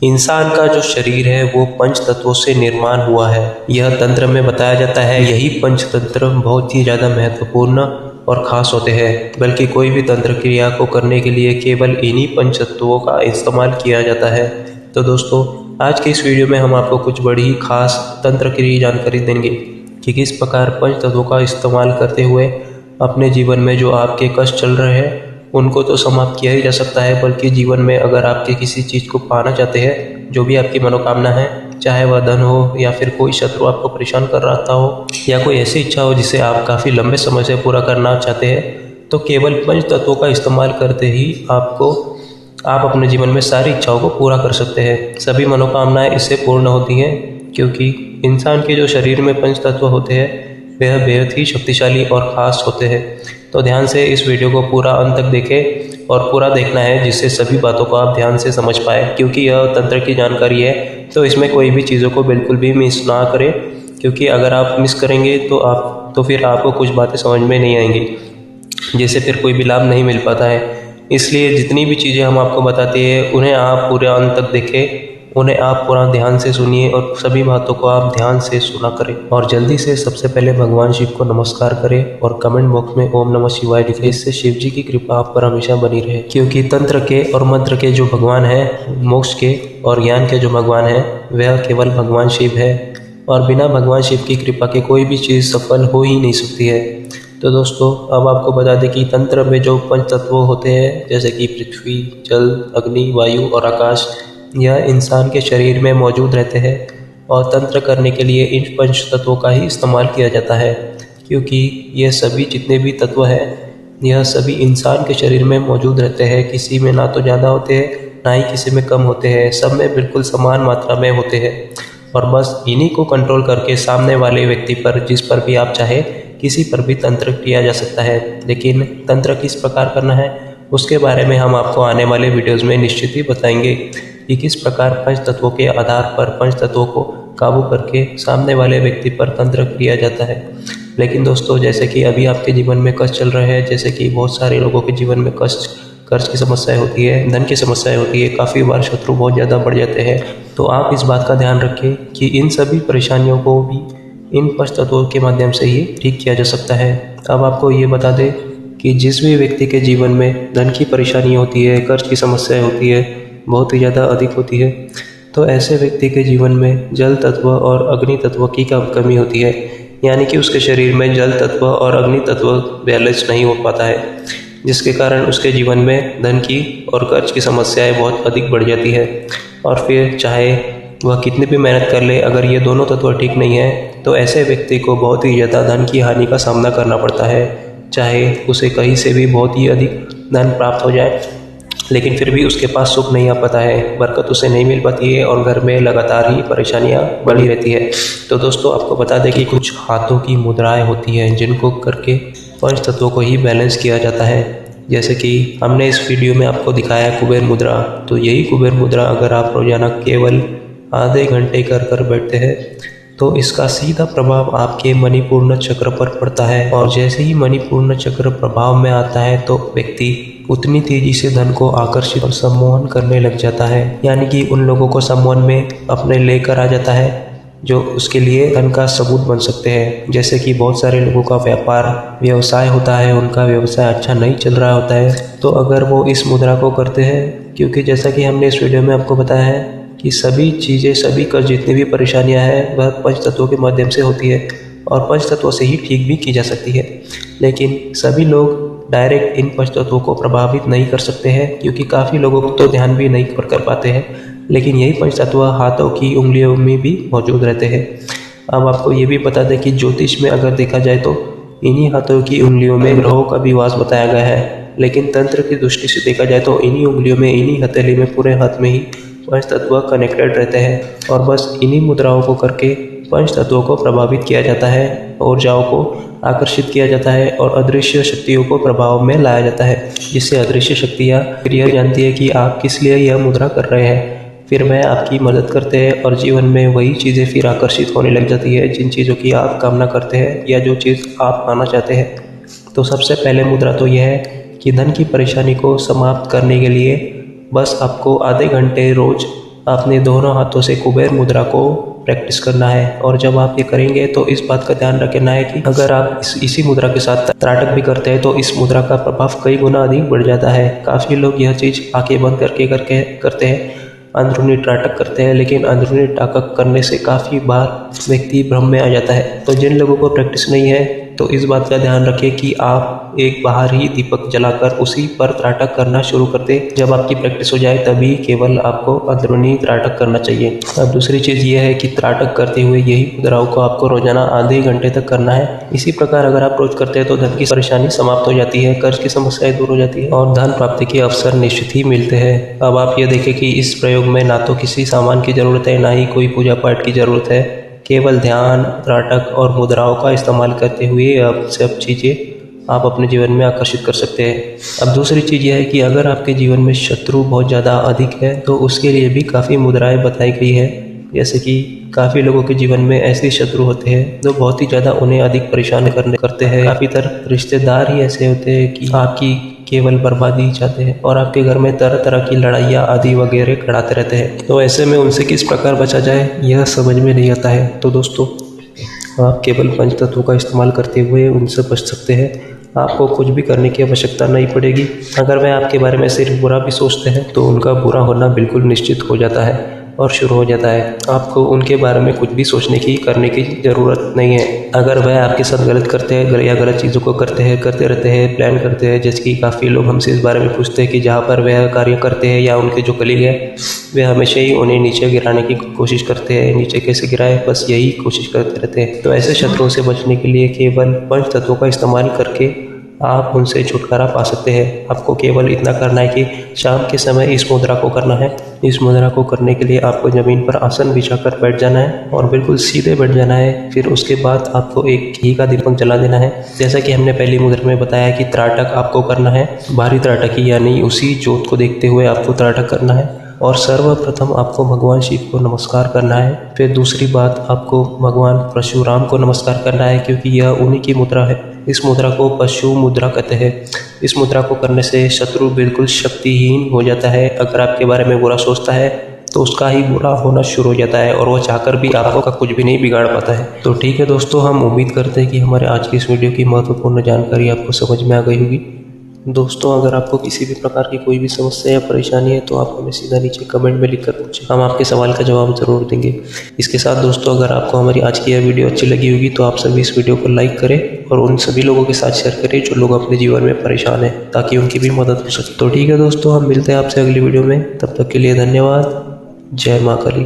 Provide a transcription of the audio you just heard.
इंसान का जो शरीर है वो पंच तत्वों से निर्माण हुआ है। यह तंत्र में बताया जाता है यही पंच तंत्र बहुत ही ज़्यादा महत्वपूर्ण और ख़ास होते हैं, बल्कि कोई भी तंत्र क्रिया को करने के लिए केवल इन्हीं पंच तत्वों का इस्तेमाल किया जाता है। तो दोस्तों, आज के इस वीडियो में हम आपको कुछ बड़ी ही खास तंत्र की जानकारी देंगे कि किस प्रकार पंच तत्वों का इस्तेमाल करते हुए अपने जीवन में जो आपके कष्ट चल रहे हैं उनको तो समाप्त किया ही जा सकता है, बल्कि जीवन में अगर आपके किसी चीज़ को पाना चाहते हैं, जो भी आपकी मनोकामना है, चाहे वह धन हो या फिर कोई शत्रु आपको परेशान कर रहा हो या कोई ऐसी इच्छा हो जिसे आप काफ़ी लंबे समय से पूरा करना चाहते हैं, तो केवल पंच तत्वों का इस्तेमाल करते ही आप अपने जीवन में सारी इच्छाओं को पूरा कर सकते हैं। सभी मनोकामनाएं इससे पूर्ण होती हैं, क्योंकि इंसान के जो शरीर में पंच तत्व होते हैं वह बेहद ही शक्तिशाली और ख़ास होते हैं। तो ध्यान से इस वीडियो को पूरा अंत तक देखें और पूरा देखना है, जिससे सभी बातों को आप ध्यान से समझ पाए, क्योंकि यह तंत्र की जानकारी है तो इसमें कोई भी चीज़ों को बिल्कुल भी मिस ना करें, क्योंकि अगर आप मिस करेंगे तो फिर आपको कुछ बातें समझ में नहीं आएंगी, जिससे फिर कोई भी लाभ नहीं मिल पाता है। इसलिए जितनी भी चीज़ें हम आपको बताते हैं उन्हें आप पूरे अंत तक देखें, उन्हें आप पूरा ध्यान से सुनिए और सभी बातों को आप ध्यान से सुना करें। और जल्दी से सबसे पहले भगवान शिव को नमस्कार करें और कमेंट बॉक्स में ओम नमः शिवाय लिखें। इससे शिव जी की कृपा आप पर हमेशा बनी रहे, क्योंकि तंत्र के और मंत्र के जो भगवान हैं, मोक्ष के और ज्ञान के जो भगवान हैं, वह केवल भगवान शिव है और बिना भगवान शिव की कृपा के कोई भी चीज़ सफल हो ही नहीं सकती है। तो दोस्तों, अब आपको बता दें कि तंत्र में जो पंच तत्व होते हैं, जैसे कि पृथ्वी, जल, अग्नि, वायु और आकाश, यह इंसान के शरीर में मौजूद रहते हैं और तंत्र करने के लिए इन पंच तत्वों का ही इस्तेमाल किया जाता है, क्योंकि ये सभी जितने भी तत्व हैं यह सभी इंसान के शरीर में मौजूद रहते हैं। किसी में ना तो ज़्यादा होते हैं ना ही किसी में कम होते हैं, सब में बिल्कुल समान मात्रा में होते हैं और बस इन्हीं को कंट्रोल करके सामने वाले व्यक्ति पर, जिस पर भी आप चाहे, किसी पर भी तंत्र किया जा सकता है। लेकिन तंत्र किस प्रकार करना है उसके बारे में हम आपको आने वाले वीडियोज़ में निश्चित ही बताएंगे कि किस प्रकार पंच तत्वों के आधार पर पंच तत्वों को काबू करके सामने वाले व्यक्ति पर तंत्र किया जाता है। लेकिन दोस्तों, जैसे कि अभी आपके जीवन में कष्ट चल रहे हैं, जैसे कि बहुत सारे लोगों के जीवन में कष्ट, कर्ज की समस्याएं होती है, धन की समस्याएं होती है, काफ़ी बार शत्रु बहुत ज़्यादा बढ़ जाते हैं, तो आप इस बात का ध्यान रखें कि इन सभी परेशानियों को भी इन पंच तत्वों के माध्यम से ही ठीक किया जा सकता है। अब आपको ये बता दें कि जिस भी व्यक्ति के जीवन में धन की परेशानी होती है, कर्ज की समस्याएं होती है, बहुत ही ज़्यादा अधिक होती है, तो ऐसे व्यक्ति के जीवन में जल तत्व और अग्नि तत्व की कमी होती है, यानी कि उसके शरीर में जल तत्व और अग्नि तत्व बैलेंस नहीं हो पाता है, जिसके कारण उसके जीवन में धन की और कर्ज की समस्याएं बहुत अधिक बढ़ जाती है। और फिर चाहे वह कितनी भी मेहनत कर ले, अगर ये दोनों तत्व ठीक नहीं है तो ऐसे व्यक्ति को बहुत ही ज़्यादा धन की हानि का सामना करना पड़ता है। चाहे उसे कहीं से भी बहुत ही अधिक धन प्राप्त हो जाए, लेकिन फिर भी उसके पास सुख नहीं आ पाता है, बरकत उसे नहीं मिल पाती है और घर में लगातार ही परेशानियां बढ़ी रहती है। तो दोस्तों, आपको बता दें कि कुछ हाथों की मुद्राएं होती हैं जिनको करके पंच तत्वों को ही बैलेंस किया जाता है। जैसे कि हमने इस वीडियो में आपको दिखाया है कुबेर मुद्रा, तो यही कुबेर मुद्रा अगर आप रोजाना केवल आधे घंटे कर बैठते हैं तो इसका सीधा प्रभाव आपके मणिपूर्ण चक्र पर पड़ता है, और जैसे ही मणिपूर्ण चक्र प्रभाव में आता है तो व्यक्ति उतनी तेजी से धन को आकर्षित और सम्मोहन करने लग जाता है, यानी कि उन लोगों को सम्मोहन में अपने लेकर आ जाता है जो उसके लिए धन का सबूत बन सकते हैं। जैसे कि बहुत सारे लोगों का व्यवसाय होता है, उनका व्यवसाय अच्छा नहीं चल रहा होता है, तो अगर वो इस मुद्रा को करते हैं, क्योंकि जैसा कि हमने इस वीडियो में आपको बताया है कि सभी चीज़ें, सभी का जितनी भी परेशानियां हैं वह पंच तत्वों के माध्यम से होती है और पंच तत्वों से ही ठीक भी की जा सकती है। लेकिन सभी लोग डायरेक्ट इन पंच तत्वों को प्रभावित नहीं कर सकते हैं, क्योंकि काफ़ी लोगों को तो ध्यान भी नहीं कर पाते हैं, लेकिन यही पंच तत्व हाथों की उंगलियों में भी मौजूद रहते हैं। अब आपको ये भी बता दें कि ज्योतिष में अगर देखा जाए तो इन्हीं हाथों की उंगलियों में ग्रहों का भी वास बताया गया है, लेकिन तंत्र की दृष्टि से देखा जाए तो इन्हीं उंगलियों में, इन्हीं हथेली में, पूरे हाथ में ही पंच तत्व कनेक्टेड रहते हैं और बस इन्हीं मुद्राओं को करके पंच तत्वों को प्रभावित किया जाता है, ऊर्जाओं को आकर्षित किया जाता है और अदृश्य शक्तियों को प्रभाव में लाया जाता है, जिससे अदृश्य शक्तियाँ फिर यह जानती है कि आप किस लिए यह मुद्रा कर रहे हैं, फिर वह आपकी मदद करते हैं और जीवन में वही चीज़ें फिर आकर्षित होने लग जाती है जिन चीज़ों की आप कामना करते हैं या जो चीज़ आप पाना चाहते हैं। तो सबसे पहले मुद्रा तो यह है कि धन की परेशानी को समाप्त करने के लिए बस आपको आधे घंटे रोज आपने दोनों हाथों से कुबेर मुद्रा को प्रैक्टिस करना है। और जब आप ये करेंगे तो इस बात का ध्यान रखना है कि अगर आप इसी मुद्रा के साथ त्राटक भी करते हैं तो इस मुद्रा का प्रभाव कई गुना अधिक बढ़ जाता है। काफ़ी लोग यह चीज़ आंखें बंद करके करते हैं, अंदरूनी त्राटक करते हैं, लेकिन अंदरूनी त्राटक करने से काफ़ी बार व्यक्ति भ्रम में आ जाता है। तो जिन लोगों को प्रैक्टिस नहीं है तो इस बात का ध्यान रखें कि आप एक बाहर ही दीपक जलाकर उसी पर त्राटक करना शुरू कर दें। जब आपकी प्रैक्टिस हो जाए तभी केवल आपको अंदरूनी त्राटक करना चाहिए। अब दूसरी चीज़ यह है कि त्राटक करते हुए यही मुद्राओं को आपको रोजाना आधे घंटे तक करना है। इसी प्रकार अगर आप रोज करते हैं तो धन की परेशानी समाप्त हो जाती है, कर्ज की समस्याएं दूर हो जाती है और धन प्राप्ति के अवसर निश्चित ही मिलते हैं। अब आप ये देखें कि इस प्रयोग में ना तो किसी सामान की जरूरत है, ना ही कोई पूजा पाठ की जरूरत है। केवल ध्यान, त्राटक और मुद्राओं का इस्तेमाल करते हुए अब सब चीज़ें आप अपने जीवन में आकर्षित कर सकते हैं। अब दूसरी चीज़ यह है कि अगर आपके जीवन में शत्रु बहुत ज़्यादा अधिक है तो उसके लिए भी काफ़ी मुद्राएं बताई गई है। जैसे कि काफ़ी लोगों के जीवन में ऐसे शत्रु होते हैं जो बहुत ही ज़्यादा उन्हें अधिक परेशान करते हैं। काफ़ी तरह रिश्तेदार ही ऐसे होते हैं कि आपकी केवल बर्बादी चाहते हैं और आपके घर में तरह तरह की लड़ाइयाँ आदि वगैरह खड़ाते रहते हैं। तो ऐसे में उनसे किस प्रकार बचा जाए यह समझ में नहीं आता है। तो दोस्तों, आप केवल पंच तत्वों का इस्तेमाल करते हुए उनसे बच सकते हैं। आपको कुछ भी करने की आवश्यकता नहीं पड़ेगी। अगर वह आपके बारे में सिर्फ बुरा भी सोचते हैं तो उनका बुरा होना बिल्कुल निश्चित हो जाता है और शुरू हो जाता है। आपको उनके बारे में कुछ भी सोचने की करने की ज़रूरत नहीं है। अगर वह आपके साथ गलत करते हैं या गलत चीज़ों को करते रहते हैं, प्लान करते हैं, जैसे कि काफ़ी लोग हमसे इस बारे में पूछते हैं कि जहाँ पर वह कार्य करते हैं या उनके जो कलीग हैं वे हमेशा ही उन्हें नीचे गिराने की कोशिश करते हैं। नीचे कैसे गिराए, बस यही कोशिश करते रहते हैं। तो ऐसे शत्रुओं से बचने के लिए केवल पंच तत्वों का इस्तेमाल करके आप उनसे छुटकारा पा सकते हैं। आपको केवल इतना करना है कि शाम के समय इस मुद्रा को करना है। इस मुद्रा को करने के लिए आपको ज़मीन पर आसन बिछाकर बैठ जाना है और बिल्कुल सीधे बैठ जाना है। फिर उसके बाद आपको एक घी का दीपक जला देना है। जैसा कि हमने पहली मुद्रा में बताया कि त्राटक आपको करना है, भारी त्राटकी, यानी उसी ज्योत को देखते हुए आपको त्राटक करना है। और सर्वप्रथम आपको भगवान शिव को नमस्कार करना है। फिर दूसरी बात, आपको भगवान परशुराम को नमस्कार करना है, क्योंकि यह उन्हीं की मुद्रा है। इस मुद्रा को पशु मुद्रा कहते हैं। इस मुद्रा को करने से शत्रु बिल्कुल शक्तिहीन हो जाता है। अगर आपके बारे में बुरा सोचता है तो उसका ही बुरा होना शुरू हो जाता है और वह चाहकर भी आपका कुछ भी नहीं बिगाड़ पाता है। तो ठीक है दोस्तों, हम उम्मीद करते हैं कि हमारे आज की इस वीडियो की महत्वपूर्ण जानकारी आपको समझ में आ गई होगी। दोस्तों, अगर आपको किसी भी प्रकार की कोई भी समस्या या परेशानी है तो आप हमें सीधा नीचे कमेंट में लिखकर पूछें, हम आपके सवाल का जवाब जरूर देंगे। इसके साथ दोस्तों, अगर आपको हमारी आज की यह वीडियो अच्छी लगी होगी तो आप सभी इस वीडियो को लाइक करें और उन सभी लोगों के साथ शेयर करें जो लोग अपने जीवन में परेशान हैं, ताकि उनकी भी मदद हो सके। तो ठीक है दोस्तों, हम मिलते हैं आपसे अगली वीडियो में। तब तक के लिए धन्यवाद। जय माँ काली।